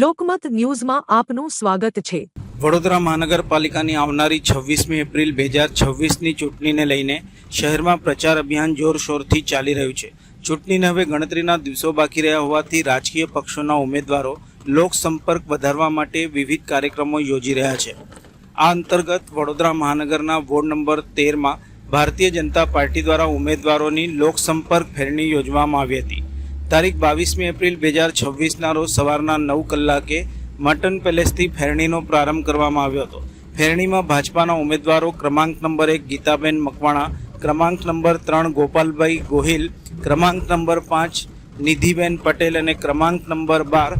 લોકમત ન્યૂઝમાં આપનું સ્વાગત છે। વડોદરા મહાનગરપાલિકાની આવનારી 26મી એપ્રિલ 2026ની ચૂંટણીને લઈને શહેરમાં પ્રચાર અભિયાન જોરશોરથી ચાલી રહ્યું છે। ચૂંટણીને હવે ગણતરીના દિવસો બાકી રહ્યા હોવાથી રાજકીય પક્ષોના ઉમેદવારો લોકસંપર્ક વધારવા માટે વિવિધ કાર્યક્રમો યોજી રહ્યા છે। આ અંતર્ગત Vadodara મહાનગરના ward number 13માં Bharatiya Janata party દ્વારા ઉમેદવારોની લોકસંપર્ક ફેરણી યોજવામાં આવી હતી। તારીખ 22મી એપ્રિલ 2026ના રોજ સવારના 9 કલાકે મટન પેલેસથી ફેરણીનો પ્રારંભ કરવામાં આવ્યો હતો। ફેરણીમાં ભાજપાના ઉમેદવારો ક્રમાંક નંબર 1 ગીતાબેન મકવાણા, ક્રમાંક નંબર 3 ગોપાલભાઈ ગોહિલ, ક્રમાંક નંબર 5 નિધિબેન પટેલ અને ક્રમાંક નંબર 12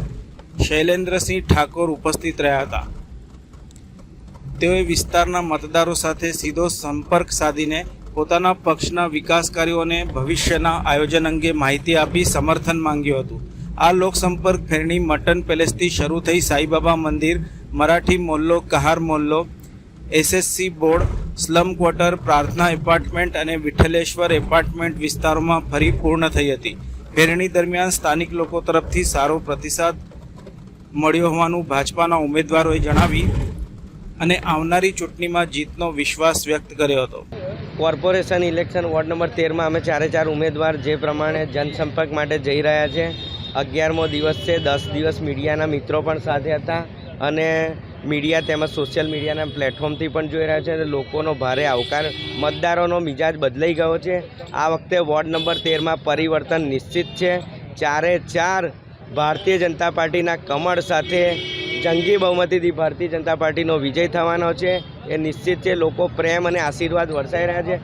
શૈલેન્દ્રસિંહ ઠાકોર ઉપસ્થિત રહ્યા હતા। તેઓએ વિસ્તારના મતદારો સાથે સીધો સંપર્ક સાધીને પોતાના પક્ષના વિકાસ કાર્યોને ભવિષ્યના આયોજન અંગે માહિતી આપી સમર્થન માંગ્યું હતું। આ લોકસંપર્ક ફેરણી મટન પેલેસથી શરૂ થઈ સાઈબાબા મંદિર, મરાઠી મોલ્લો, કહાર મોલ્લો, SSC board, slum quarter, Prarthana apartment અને વિઠ્ઠલેશ્વર એપાર્ટમેન્ટ વિસ્તારોમાં ફરી પૂર્ણ થઈ હતી। ફેરણી દરમિયાન સ્થાનિક લોકો તરફથી સારો પ્રતિસાદ મળ્યો હોવાનું ભાજપાના ઉમેદવારોએ જણાવી અને આવનારી ચૂંટણીમાં જીતનો વિશ્વાસ વ્યક્ત કર્યો હતો। કોર્પોરેશન ઇલેક્શન વોર્ડ નંબર 13માં અમે ચારે ઉમેદવાર જે પ્રમાણે જનસંપર્ક માટે જઈ રહ્યા છે। 11મો દિવસ છે। 10 દિવસ મીડિયાના મિત્રો પણ સાથે હતા અને મીડિયા તેમજ સોશિયલ મીડિયાના પ્લેટફોર્મથી પણ જોઈ રહ્યા છે। લોકોનો ભારે આવકાર, મતદારોનો મિજાજ બદલાઈ ગયો છે। આ વખતે વોર્ડ નંબર 13માં પરિવર્તન નિશ્ચિત છે। ચારે ચાર ભારતીય જનતા પાર્ટીના કમળ સાથે જંગી બહુમતીથી ભારતીય જનતા પાર્ટીનો વિજય થવાનો છે એ નિશ્ચિત છે। લોકો પ્રેમ અને આશીર્વાદ વરસાઈ રહ્યા છે।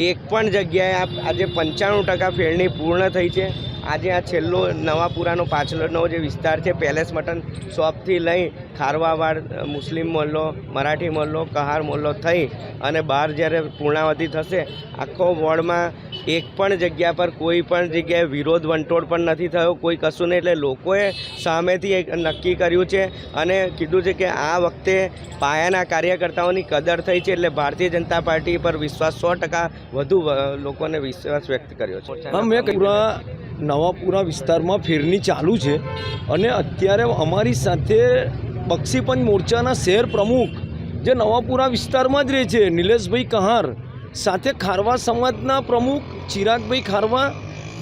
એક પણ જગ્યાએ આજે 95% ફેરણી પૂર્ણ થઈ છે। આજે આ છેલ્લો નવાપુરાનો પાછળનો જે વિસ્તાર છે, પેલેસ મટન શોપથી લઈ ખારવાવાડ, મુસ્લિમ મોલ્લો, મરાઠી મોલ્લો, કહાર મોલ્લો થઈ અને બહાર જ્યારે પૂર્ણાવતી થશે, આખો વોર્ડમાં એક પણ જગ્યા પર કોઈ પણ જગ્યાએ વિરોધ વંટોળ પણ નથી થયો, કોઈ કશું નહીં। એટલે લોકોએ સામેથી નક્કી કર્યું છે અને કીધું છે કે આ વખતે પાયાના કાર્યકર્તાઓની કદર થઈ છે। એટલે ભારતીય જનતા પાર્ટી પર વિશ્વાસ 100% વધુ લોકોને વિશ્વાસ વ્યક્ત કર્યો છે। નવાપુરા વિસ્તારમાં ફેરણી ચાલુ છે અને અત્યારે અમારી સાથે બક્ષીપંચ મોરચાના શહેર પ્રમુખ જે નવાપુરા વિસ્તારમાં જ રહે છે, નિલેશભાઈ કહાર, સાથે ખારવા સમાજના પ્રમુખ ચિરાગભાઈ ખારવા,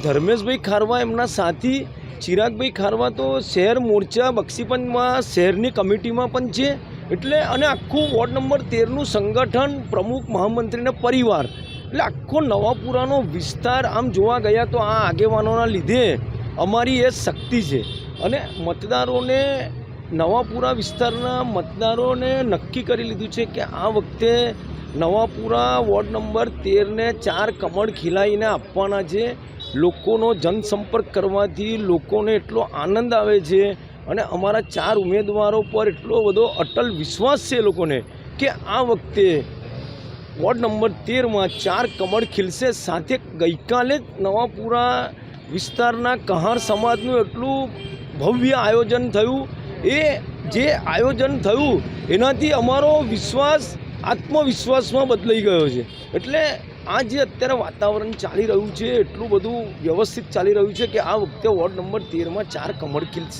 ધર્મેશભાઈ ખારવા, એમના સાથી ચિરાગભાઈ ખારવા તો શહેર મોરચા બક્ષીપંચમાં શહેરની કમિટીમાં પણ છે। એટલે અને આખું વોર્ડ નંબર 13નું સંગઠન, પ્રમુખ, મહામંત્રીના પરિવાર, એટલે આખો નવાપુરાનો વિસ્તાર આમ જોવા ગયા તો આ આગેવાનોના લીધે અમારી એ શક્તિ છે। અને મતદારોને, નવાપુરા વિસ્તારના મતદારોને નક્કી કરી લીધું છે કે આ વખતે નવાપુરા વોર્ડ નંબર 13ને 4 કમળ ખીલાઈને આપવાના છે। લોકોનો જનસંપર્ક કરવાથી લોકોને એટલો આનંદ આવે છે અને અમારા 4 ઉમેદવારો પર એટલો બધો અટલ વિશ્વાસ છે લોકોને કે આ વખતે વોર્ડ નંબર 13માં 4 કમળ ખીલશે। સાથે ગઈકાલે જ નવાપુરા વિસ્તારના કહાર સમાજનું એટલું ભવ્ય આયોજન થયું। એ જે આયોજન થયું એનાથી અમારો વિશ્વાસ આત્મવિશ્વાસમાં બદલાઈ ગયો છે। એટલે આ જે અત્યારે વાતાવરણ ચાલી રહ્યું છે એટલું બધું વ્યવસ્થિત ચાલી રહ્યું છે કે આ વખતે વોર્ડ નંબર 13માં 4 કમળ ખીલશે।